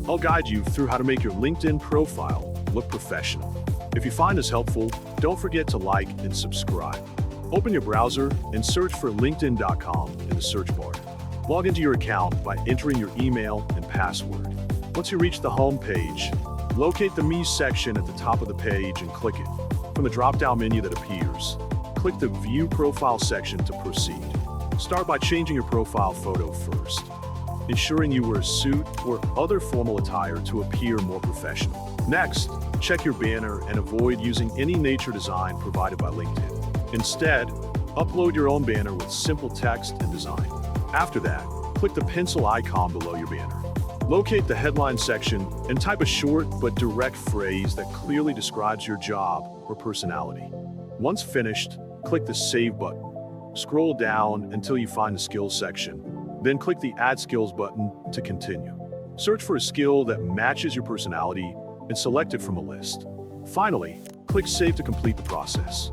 I'll guide you through how to make your LinkedIn profile look professional. If you find this helpful, don't forget to like and subscribe. Open your browser and search for linkedin.com in the search bar. Log into your account by entering your email and password. Once you reach the home page, locate the Me section at the top of the page and click it. From the drop-down menu that appears, click the View Profile section to proceed. Start by changing your profile photo first, ensuring you wear a suit or other formal attire to appear more professional. Next, check your banner and avoid using any nature design provided by LinkedIn. Instead, upload your own banner with simple text and design. After that, click the pencil icon below your banner. Locate the headline section and type a short but direct phrase that clearly describes your job or personality. Once finished, click the Save button. Scroll down until you find the Skills section, then click the Add Skills button to continue. Search for a skill that matches your personality and select it from a list. Finally, click Save to complete the process.